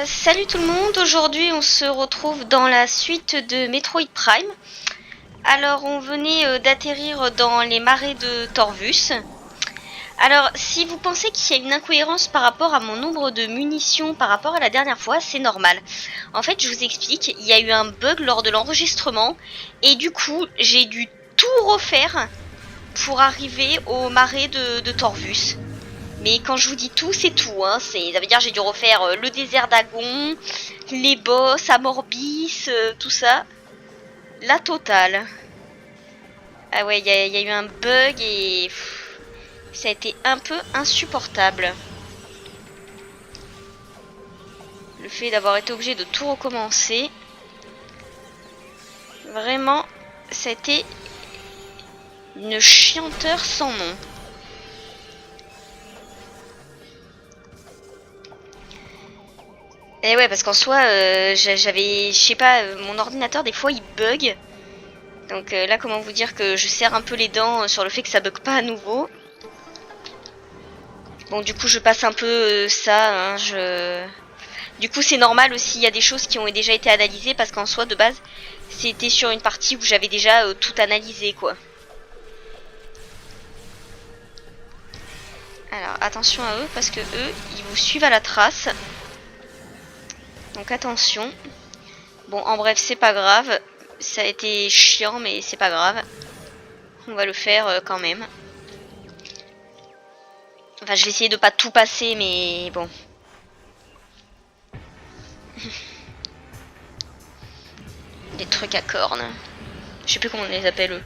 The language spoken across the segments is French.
Salut tout le monde, aujourd'hui on se retrouve dans la suite de Metroid Prime. Alors on venait d'atterrir dans les marais de Torvus. Alors si vous pensez qu'il y a une incohérence par rapport à mon nombre de munitions par rapport à la dernière fois, c'est normal. En fait je vous explique, il y a eu un bug lors de l'enregistrement et du coup j'ai dû tout refaire pour arriver aux marais de Torvus. Mais quand je vous dis tout, c'est tout. Hein. Ça veut dire j'ai dû refaire le désert d'Agon, les boss, Amorbis, tout ça. La totale. Ah ouais, il y a eu un bug et ça a été un peu insupportable. Le fait d'avoir été obligé de tout recommencer. Vraiment, ça a été une chianteur sans nom. Et ouais, parce qu'en soi, j'avais, je sais pas, mon ordinateur des fois il bug. Donc là, comment vous dire que je serre un peu les dents sur le fait que ça bug pas à nouveau. Bon, du coup, je passe un peu ça. Hein, Du coup, c'est normal aussi, il y a des choses qui ont déjà été analysées parce qu'en soi, de base, c'était sur une partie où j'avais déjà tout analysé, quoi. Alors, attention à eux parce que eux, ils vous suivent à la trace. Donc attention. Bon, en bref, c'est pas grave. Ça a été chiant, mais c'est pas grave. On va le faire quand même. Enfin, je vais essayer de pas tout passer, mais bon. Des trucs à cornes. Je sais plus comment on les appelle, eux.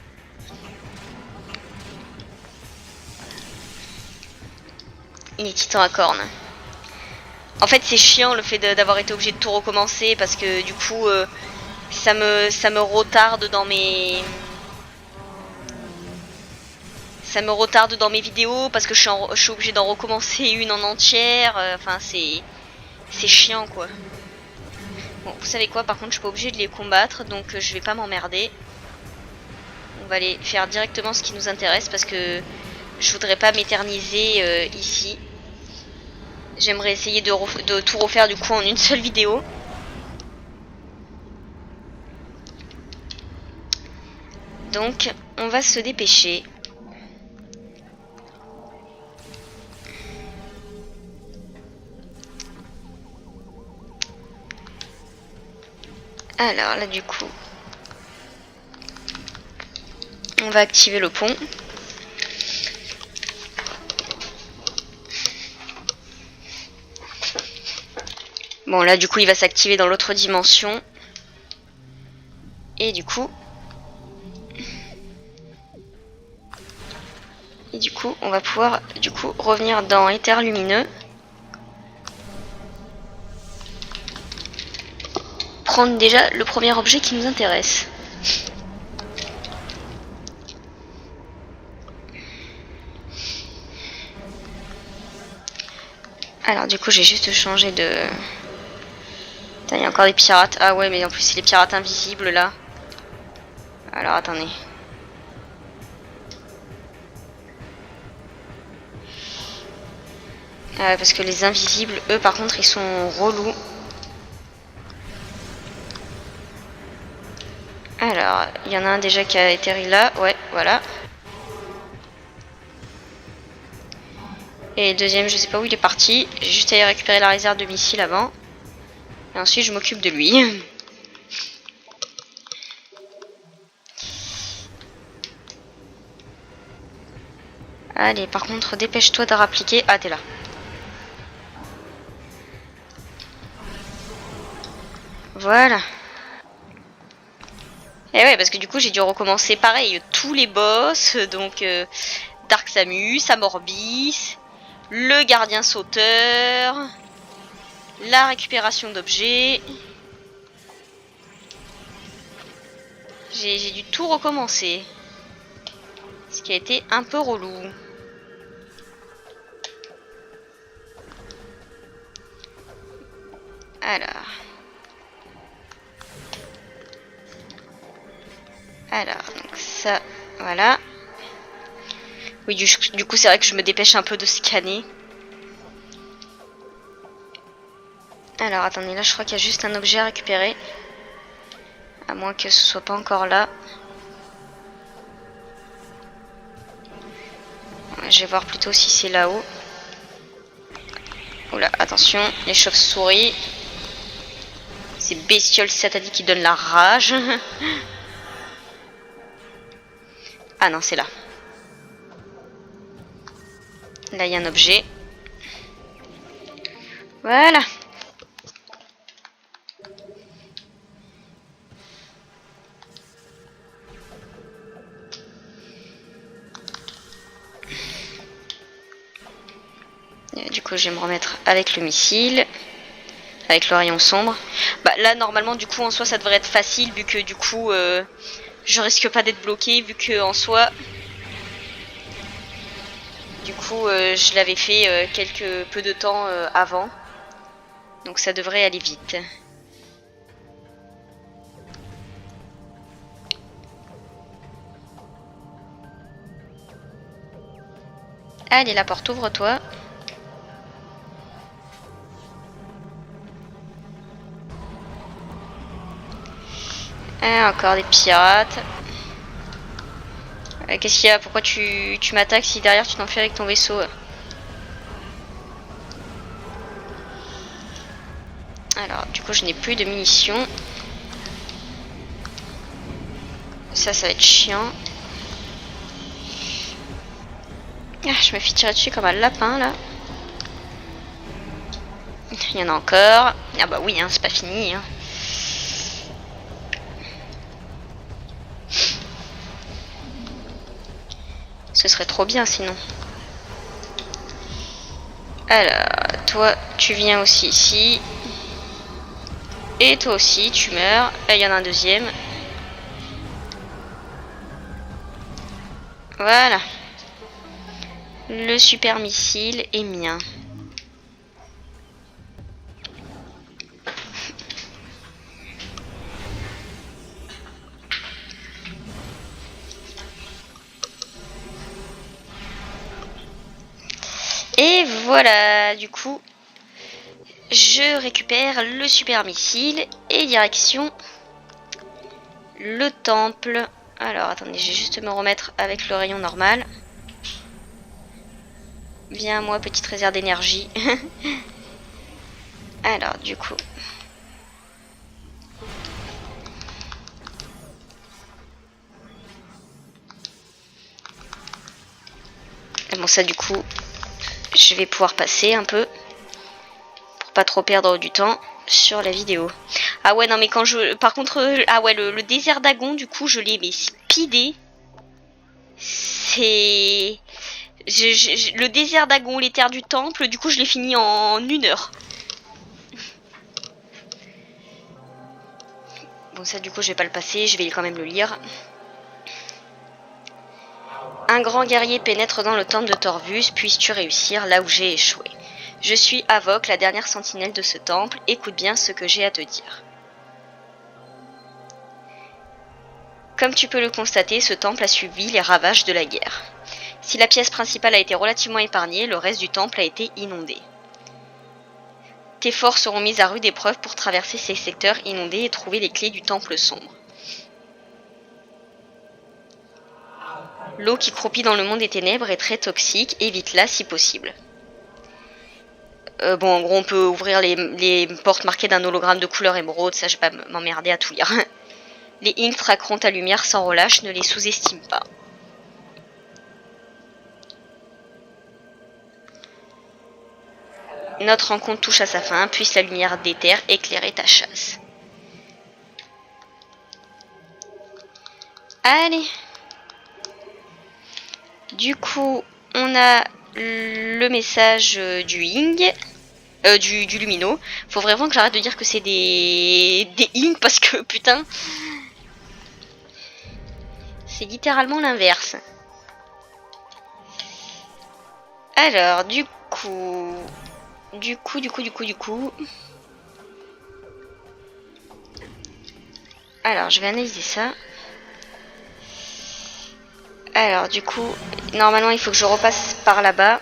Les titans à cornes. En fait, c'est chiant le fait d'avoir été obligé de tout recommencer parce que du coup, ça me retarde dans mes... Ça me retarde dans mes vidéos parce que je suis obligée d'en recommencer une en entière. Enfin, c'est chiant, quoi. Bon, vous savez quoi, par contre, je suis pas obligée de les combattre, donc je vais pas m'emmerder. On va aller faire directement ce qui nous intéresse parce que je voudrais pas m'éterniser ici. J'aimerais essayer de tout refaire du coup en une seule vidéo. Donc, on va se dépêcher. Alors là du coup, on va activer le pont. Bon là du coup il va s'activer dans l'autre dimension. Et du coup... on va pouvoir revenir dans Éther lumineux. Prendre déjà le premier objet qui nous intéresse. Alors du coup j'ai juste changé de... Putain, il y a encore des pirates. Ah ouais, mais en plus c'est les pirates invisibles là. Alors attendez. Parce que les invisibles, eux par contre ils sont relous. Alors, il y en a un déjà qui a atterri là, ouais, voilà. Et le deuxième, je sais pas où il est parti. J'ai juste à aller récupérer la réserve de missiles avant. Et ensuite, je m'occupe de lui. Allez, par contre, dépêche-toi de rappliquer. Ah, t'es là. Voilà. Et ouais, parce que du coup, j'ai dû recommencer pareil. Tous les boss, donc Dark Samus, Amorbis, le gardien sauteur, la récupération d'objets. J'ai dû tout recommencer. Ce qui a été un peu relou. Alors, donc ça, voilà. Oui, du coup, c'est vrai que je me dépêche un peu de scanner. Alors attendez, là je crois qu'il y a juste un objet à récupérer. À moins que ce soit pas encore là. Je vais voir plutôt si c'est là-haut. Oula, attention, les chauves-souris. Ces bestioles sataniques qui donnent la rage. Ah non, c'est là. Là, il y a un objet. Voilà. Et du coup, je vais me remettre avec le missile. Avec le rayon sombre. Bah là, normalement, du coup, en soi, ça devrait être facile. Vu que, du coup, je risque pas d'être bloqué. Vu que, en soi... Du coup, je l'avais fait quelques peu de temps avant. Donc ça devrait aller vite. Allez, la porte, ouvre-toi. Ah, encore des pirates. Qu'est-ce qu'il y a? Pourquoi tu m'attaques si derrière tu t'enfuis avec ton vaisseau? Alors, du coup, je n'ai plus de munitions. Ça va être chiant. Ah, je me fais tirer dessus comme un lapin, là. Il y en a encore. Ah bah oui, hein, c'est pas fini. Hein. Ce serait trop bien, sinon. Alors, toi, tu viens aussi ici. Et toi aussi, tu meurs. Et il y en a un deuxième. Voilà. Le super missile est mien. Et voilà, du coup, je récupère le super missile et direction le temple. Alors, attendez, je vais juste me remettre avec le rayon normal. Viens, moi, petite réserve d'énergie. Alors, du coup... Bon, ça, du coup, je vais pouvoir passer un peu. Pour pas trop perdre du temps sur la vidéo. Ah ouais, non, mais quand je... Par contre, ah ouais, le désert d'Agon, du coup, je l'ai mais speedé. C'est... le désert d'Agon, les terres du temple, du coup, je l'ai fini en 1 heure. Bon, ça, du coup, je vais pas le passer, je vais quand même le lire. Un grand guerrier pénètre dans le temple de Torvus, puisses-tu réussir là où j'ai échoué. Je suis Avoc, la dernière sentinelle de ce temple, écoute bien ce que j'ai à te dire. Comme tu peux le constater, ce temple a subi les ravages de la guerre. Si la pièce principale a été relativement épargnée, le reste du temple a été inondé. Tes forces seront mises à rude épreuve pour traverser ces secteurs inondés et trouver les clés du temple sombre. L'eau qui croupit dans le monde des ténèbres est très toxique, évite-la si possible. Bon, en gros, on peut ouvrir les portes marquées d'un hologramme de couleur émeraude, ça je vais pas m'emmerder à tout lire. Les Inks traqueront ta lumière sans relâche, ne les sous-estime pas. Notre rencontre touche à sa fin, puisse la lumière d'éther éclairer ta chasse. Allez. Du coup, on a le message du Ying, du Lumino. Faut vraiment que j'arrête de dire que c'est des Ying parce que putain, c'est littéralement l'inverse. Alors, du coup... Alors, je vais analyser ça. Alors, du coup, normalement, il faut que je repasse par là-bas.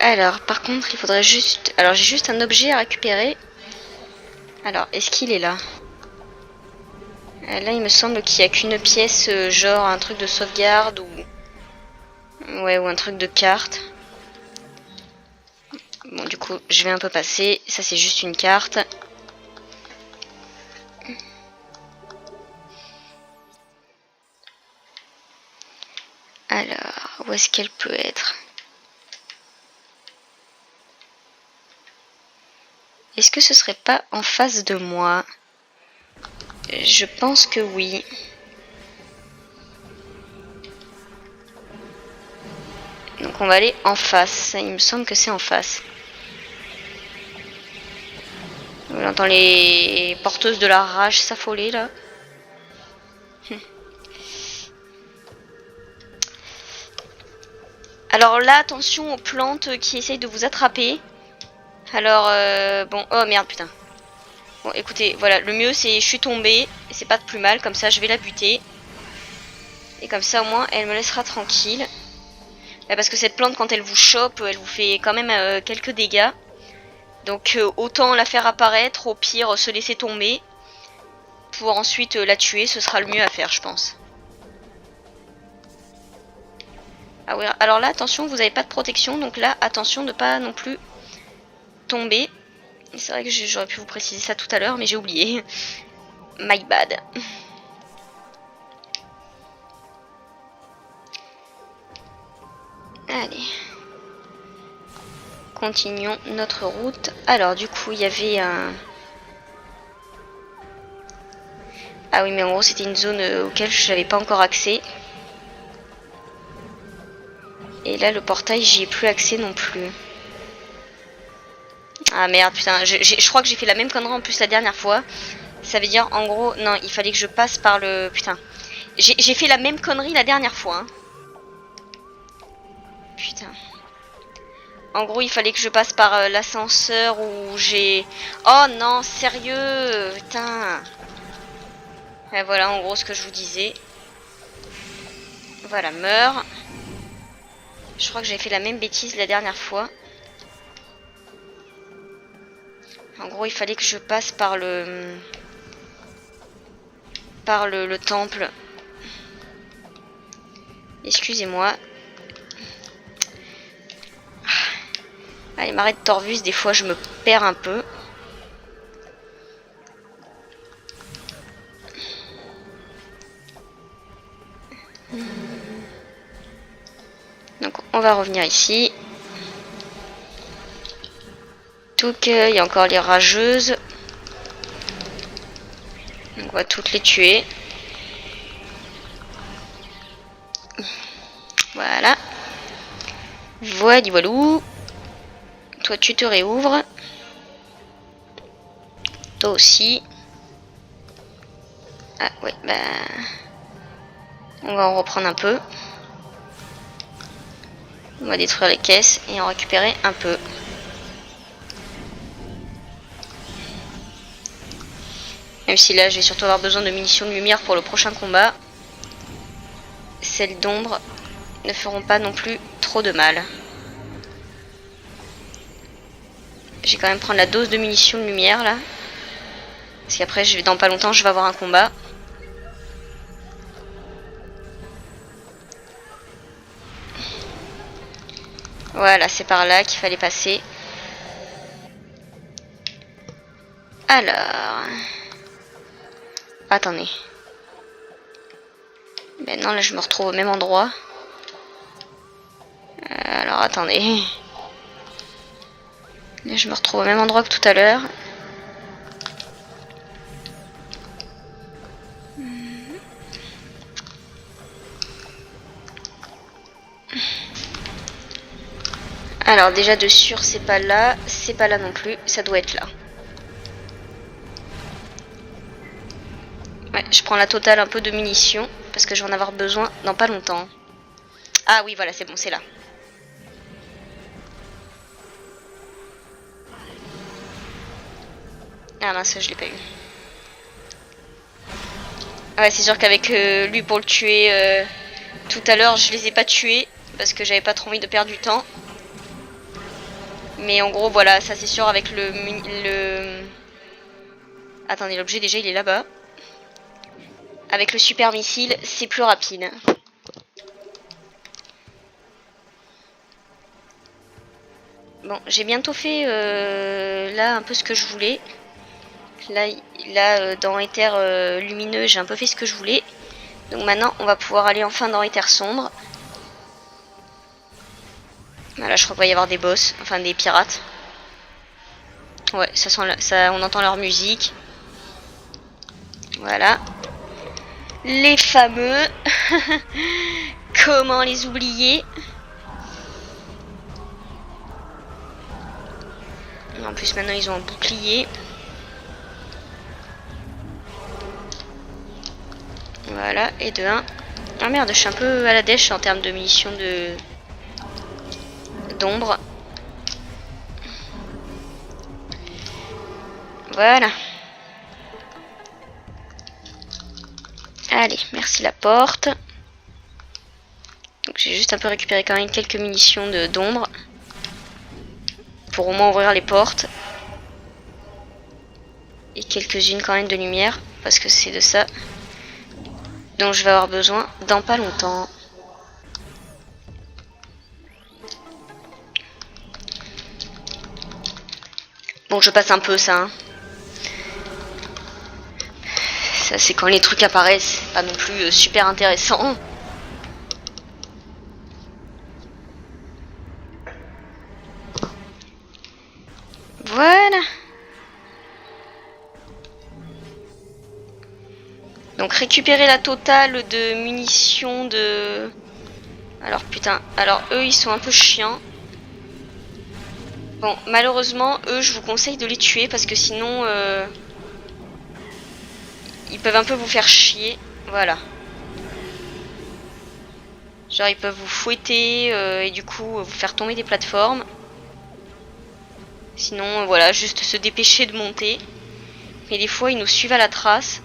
Alors, par contre, il faudrait juste... Alors, j'ai juste un objet à récupérer. Alors, est-ce qu'il est là? Là, il me semble qu'il n'y a qu'une pièce, genre un truc de sauvegarde ou... Ouais, ou un truc de carte. Bon, du coup, je vais un peu passer. Ça, c'est juste une carte. Alors, où est-ce qu'elle peut être? Est-ce que ce serait pas en face de moi? Je pense que oui. Donc on va aller en face. Il me semble que c'est en face. On entend les porteuses de la rage s'affoler là. Alors là, attention aux plantes qui essayent de vous attraper. Alors, bon, oh merde, putain. Bon, écoutez, voilà, le mieux c'est je suis tombée, et c'est pas de plus mal, comme ça je vais la buter. Et comme ça au moins elle me laissera tranquille. Parce que cette plante, quand elle vous chope, elle vous fait quand même quelques dégâts. Donc autant la faire apparaître, au pire se laisser tomber. Pour ensuite la tuer, ce sera le mieux à faire, je pense. Ah oui, alors là, attention, vous n'avez pas de protection, donc là, attention de pas non plus tomber. C'est vrai que j'aurais pu vous préciser ça tout à l'heure, mais j'ai oublié. My bad. Allez. Continuons notre route. Alors, du coup, il y avait un... Ah oui, mais en gros, c'était une zone auquel je n'avais pas encore accès. Et là, le portail, j'y ai plus accès non plus. Ah merde, putain, je crois que j'ai fait la même connerie en plus la dernière fois. Ça veut dire, en gros, non, il fallait que je passe par le... Putain. J'ai fait la même connerie la dernière fois. Hein. Putain. En gros, il fallait que je passe par l'ascenseur où j'ai... Oh non, sérieux, putain. Et voilà, en gros, ce que je vous disais. Voilà, meurs. Je crois que j'ai fait la même bêtise la dernière fois. En gros, il fallait que je passe par le... le temple. Excusez-moi. Ah, les marais de Torvus, des fois, je me perds un peu. Donc, on va revenir ici. Donc, il y a encore les rageuses. Donc, on va toutes les tuer. Voilà. Voilà, voilou. Toi, tu te réouvres. Toi aussi. Ah, ouais, bah... On va en reprendre un peu. On va détruire les caisses et en récupérer un peu. Même si là, je vais surtout avoir besoin de munitions de lumière pour le prochain combat. Celles d'ombre ne feront pas non plus trop de mal. Je vais quand même prendre la dose de munitions de lumière là. Parce qu'après, dans pas longtemps, je vais avoir un combat. Voilà, c'est par là qu'il fallait passer. Alors... Attendez. Ben non, là je me retrouve au même endroit. Alors attendez. Là je me retrouve au même endroit que tout à l'heure. Alors déjà de sûr c'est pas là non plus, ça doit être là. Ouais, je prends la totale un peu de munitions, parce que je vais en avoir besoin dans pas longtemps. Ah oui voilà, c'est bon, c'est là. Ah mince, je l'ai pas eu. Ouais, c'est sûr qu'avec lui pour le tuer tout à l'heure, je les ai pas tués, parce que j'avais pas trop envie de perdre du temps. Mais en gros, voilà, ça c'est sûr avec Attendez, l'objet déjà il est là-bas. Avec le super missile, c'est plus rapide. Bon, j'ai bientôt fait là un peu ce que je voulais. Là dans Éther lumineux, j'ai un peu fait ce que je voulais. Donc maintenant, on va pouvoir aller enfin dans Éther sombre. Voilà, je crois qu'il va y avoir des boss, enfin des pirates. Ouais, on entend leur musique. Voilà. Les fameux. Comment les oublier? En plus, maintenant, ils ont un bouclier. Voilà, et de 1. Ah merde, je suis un peu à la dèche en termes de munitions d'ombre. Voilà. Allez, merci la porte. Donc j'ai juste un peu récupéré quand même quelques munitions d'ombre. Pour au moins ouvrir les portes. Et quelques-unes quand même de lumière. Parce que c'est de ça dont je vais avoir besoin dans pas longtemps. Bon, je passe un peu ça. Hein. Ça, c'est quand les trucs apparaissent. C'est pas non plus super intéressant. Voilà. Donc récupérer la totale de munitions de... Alors putain, alors eux ils sont un peu chiants. Bon, malheureusement, eux je vous conseille de les tuer parce que sinon... ils peuvent un peu vous faire chier. Voilà. Genre ils peuvent vous fouetter et du coup vous faire tomber des plateformes. Sinon voilà, juste se dépêcher de monter. Mais des fois ils nous suivent à la trace.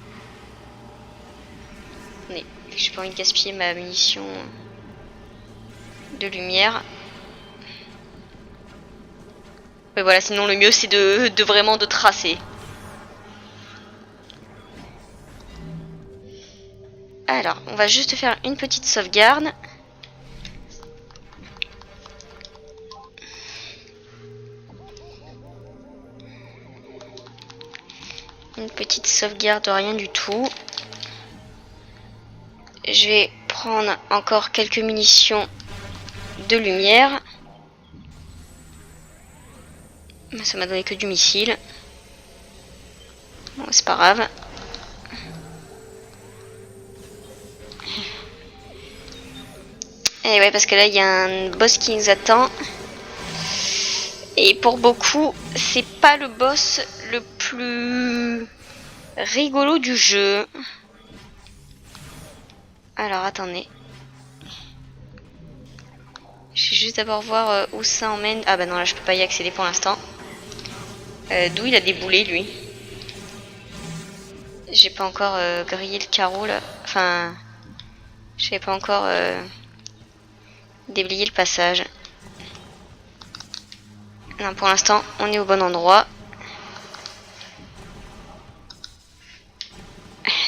Mais j'ai pas envie de gaspiller ma munition de lumière. Mais voilà, sinon le mieux c'est de vraiment de tracer. Alors, on va juste faire une petite sauvegarde. Une petite sauvegarde de rien du tout. Je vais prendre encore quelques munitions de lumière. Ça m'a donné que du missile. Bon, c'est pas grave. Et ouais, parce que là, il y a un boss qui nous attend. Et pour beaucoup, c'est pas le boss le plus rigolo du jeu. Alors, attendez. Je vais juste d'abord voir où ça emmène. Ah bah non, là, je peux pas y accéder pour l'instant. D'où il a déboulé, lui. J'ai pas encore grillé le carreau, là. Enfin, j'ai pas encore déblayé le passage. Non, pour l'instant, on est au bon endroit.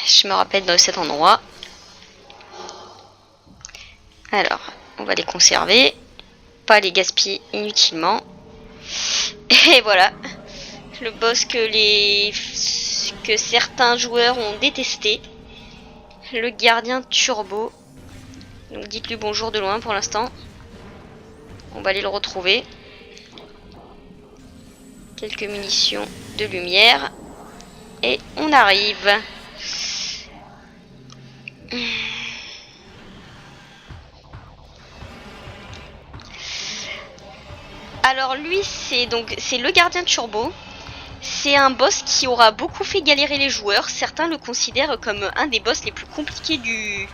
Je me rappelle de cet endroit. Alors, on va les conserver. Pas les gaspiller inutilement. Et voilà. Le boss que certains joueurs ont détesté. Le gardien turbo. Donc dites-lui bonjour de loin pour l'instant. On va aller le retrouver. Quelques munitions de lumière. Et on arrive. Alors lui, c'est le gardien turbo. C'est un boss qui aura beaucoup fait galérer les joueurs. Certains le considèrent comme un des boss les plus compliqués du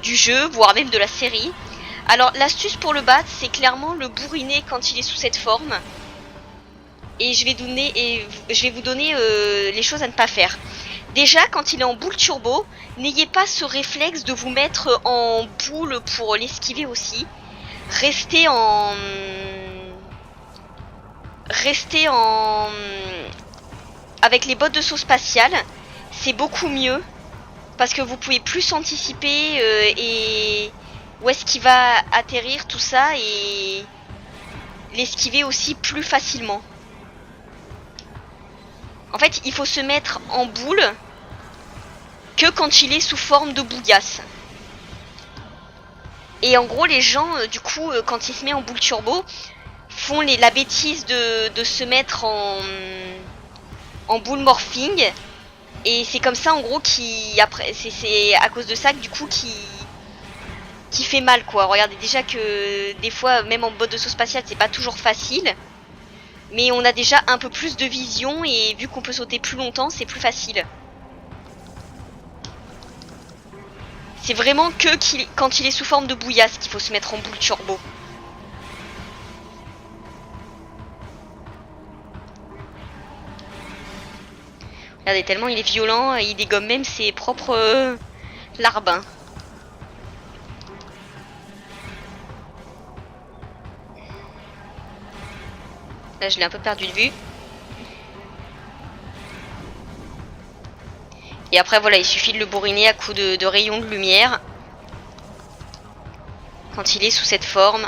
jeu, voire même de la série. Alors l'astuce pour le battre, c'est clairement le bourriner quand il est sous cette forme. Et je vais vous donner les choses à ne pas faire. Déjà, quand il est en boule turbo, n'ayez pas ce réflexe de vous mettre en boule pour l'esquiver aussi. Restez rester avec les bottes de saut spatial, c'est beaucoup mieux. Parce que vous pouvez plus anticiper et où est-ce qu'il va atterrir, tout ça, et l'esquiver aussi plus facilement. En fait, il faut se mettre en boule que quand il est sous forme de bouillasse. Et en gros, les gens, du coup, quand il se met en boule turbo, font la bêtise de se mettre en boule morphing. Et c'est comme ça, en gros, c'est à cause de ça que, du coup, qui fait mal, quoi. Regardez, déjà que des fois, même en botte de saut spatial, c'est pas toujours facile. Mais on a déjà un peu plus de vision et vu qu'on peut sauter plus longtemps, c'est plus facile. C'est vraiment que quand il est sous forme de bouillasse qu'il faut se mettre en boule turbo. Regardez, tellement il est violent, il dégomme même ses propres larbins. Là, je l'ai un peu perdu de vue. Et après, voilà, il suffit de le bourriner à coups de rayons de lumière. Quand il est sous cette forme.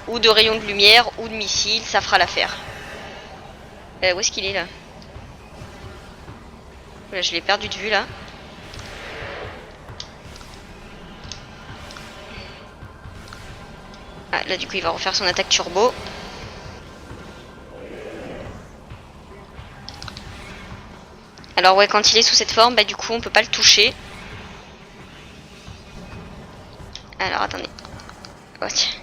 Ou de rayons de lumière, ou de missiles, ça fera l'affaire. Où est-ce qu'il est, là? Voilà, je l'ai perdu de vue, là. Ah, là, du coup, il va refaire son attaque turbo. Alors, ouais, quand il est sous cette forme, bah, du coup, on peut pas le toucher. Alors, attendez. Oh, tiens.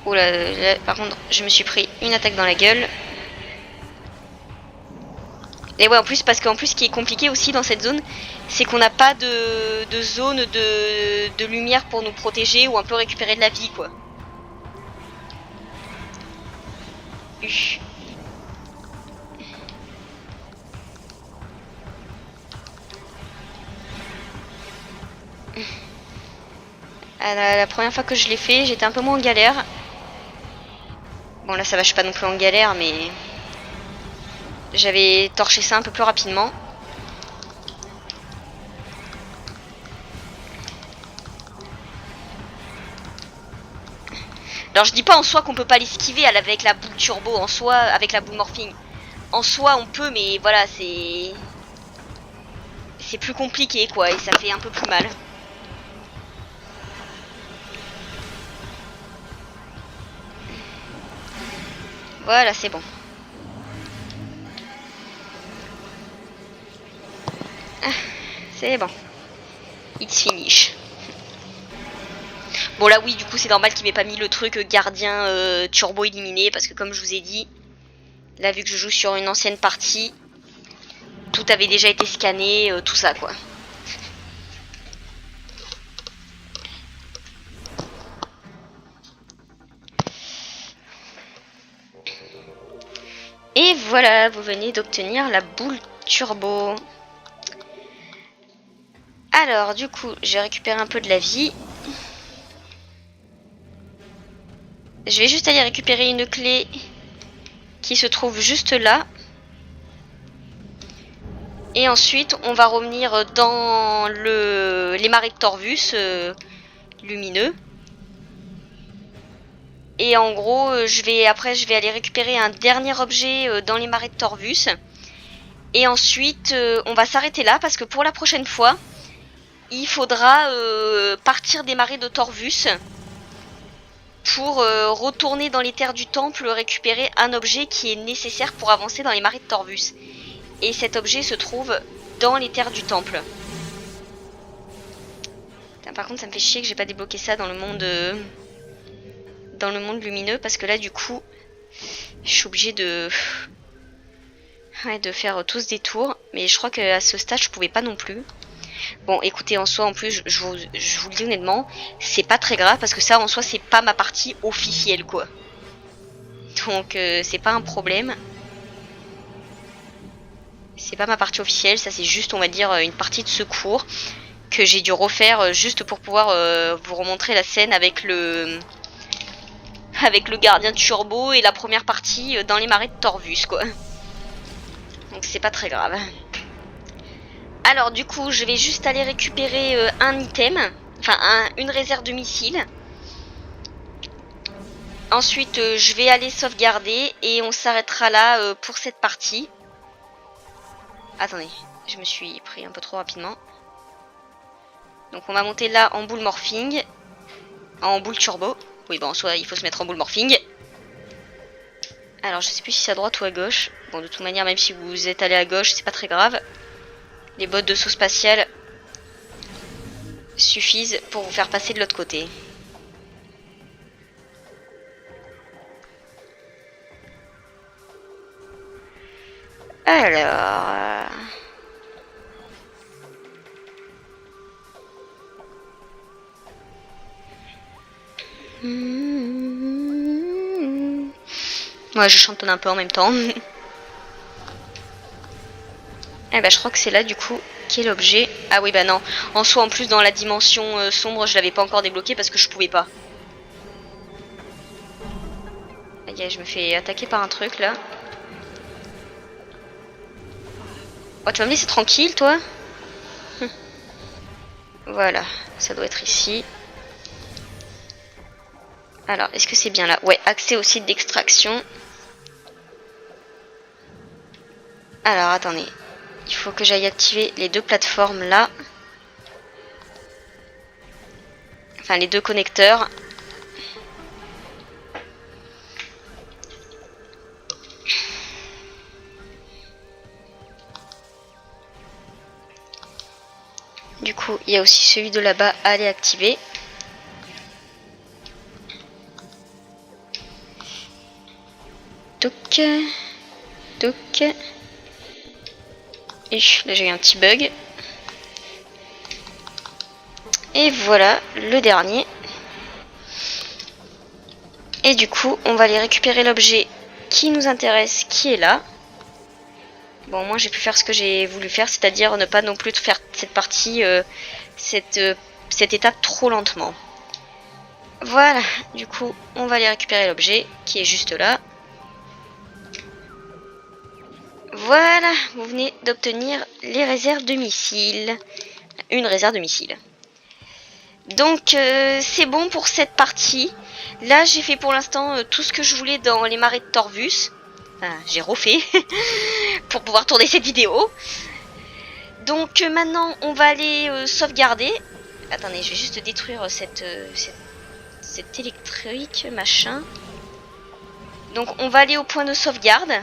Oula, là, par contre, je me suis pris une attaque dans la gueule. Et ouais, en plus, parce qu'en plus, ce qui est compliqué aussi dans cette zone, c'est qu'on n'a pas de zone de lumière pour nous protéger ou un peu récupérer de la vie, quoi. La première fois que je l'ai fait, j'étais un peu moins en galère. Bon, là, ça va, je suis pas non plus en galère, mais j'avais torché ça un peu plus rapidement. Alors, je dis pas en soi qu'on peut pas l'esquiver avec la boule turbo, en soi, avec la boule morphing. En soi, on peut, mais voilà, c'est plus compliqué, quoi, et ça fait un peu plus mal. Voilà, c'est bon. Ah, c'est bon. It's finish. Bon là oui, du coup c'est normal qu'il m'ait pas mis le truc gardien turbo éliminé, parce que comme je vous ai dit, là vu que je joue sur une ancienne partie, tout avait déjà été scanné, tout ça quoi. Et voilà, vous venez d'obtenir la boule turbo. Alors du coup, j'ai récupéré un peu de la vie. Je vais juste aller récupérer une clé qui se trouve juste là. Et ensuite, on va revenir dans les marais de Torvus lumineux. Et en gros, après, je vais aller récupérer un dernier objet dans les marais de Torvus. Et ensuite, on va s'arrêter là parce que pour la prochaine fois, il faudra partir des marais de Torvus pour retourner dans les terres du temple, récupérer un objet qui est nécessaire pour avancer dans les marais de Torvus. Et cet objet se trouve dans les terres du temple. Putain, par contre, ça me fait chier que j'ai pas débloqué ça dans le monde lumineux, parce que là, du coup, je suis obligée de faire tout ce détour. Mais je crois qu'à ce stade, je pouvais pas non plus. Bon, écoutez, en soi, en plus, je vous le dis honnêtement, c'est pas très grave, parce que ça, en soi, c'est pas ma partie officielle, quoi. Donc, c'est pas un problème. C'est pas ma partie officielle, ça c'est juste, on va dire, une partie de secours que j'ai dû refaire juste pour pouvoir vous remontrer la scène avec avec le gardien turbo et la première partie dans les marais de Torvus, quoi. Donc c'est pas très grave. Alors du coup, je vais juste aller récupérer un item, enfin une réserve de missiles. Ensuite, je vais aller sauvegarder et on s'arrêtera là pour cette partie. Attendez, je me suis pris un peu trop rapidement. Donc on va monter là en boule morphing, en boule turbo. Oui, bon, soit il faut se mettre en boule morphing. Alors je sais plus si c'est à droite ou à gauche. Bon, de toute manière, même si vous êtes allé à gauche, c'est pas très grave. Les bottes de saut spatial suffisent pour vous faire passer de l'autre côté. Alors... Ouais, je chantonne un peu en même temps. Eh ben, je crois que c'est là, du coup, qui est l'objet. Ah oui, bah non. En soi, en plus, dans la dimension sombre, je l'avais pas encore débloqué parce que je pouvais pas. Aïe, je me fais attaquer par un truc, là. Oh, tu vas me laisser tranquille, toi? Voilà, ça doit être ici. Alors, est-ce que c'est bien là? Ouais, accès au site d'extraction. Alors, attendez. Il faut que j'aille activer les deux plateformes là. Enfin, les deux connecteurs. Du coup, il y a aussi celui de là-bas à aller activer. Toc. Toc. Et là, j'ai eu un petit bug. Et voilà, le dernier. Et du coup, on va aller récupérer l'objet qui nous intéresse, qui est là. Bon, moi j'ai pu faire ce que j'ai voulu faire, c'est-à-dire ne pas non plus faire cette partie, cette étape trop lentement. Voilà, du coup, on va aller récupérer l'objet qui est juste là. Voilà, vous venez d'obtenir les réserves de missiles. Une réserve de missiles. Donc, c'est bon pour cette partie. Là, j'ai fait pour l'instant tout ce que je voulais dans les marais de Torvus. Enfin, j'ai refait pour pouvoir tourner cette vidéo. Donc maintenant, on va aller sauvegarder. Attendez, je vais juste détruire cette électrique, machin. Donc on va aller au point de sauvegarde.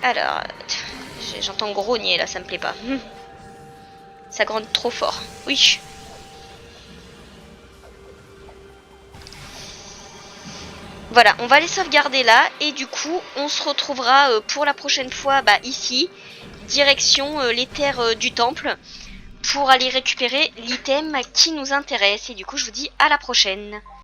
Alors, j'entends grogner là, ça me plaît pas. Ça gronde trop fort. Oui. Voilà, on va les sauvegarder là et du coup on se retrouvera pour la prochaine fois ici, direction les terres du temple, pour aller récupérer l'item qui nous intéresse. Et du coup je vous dis à la prochaine.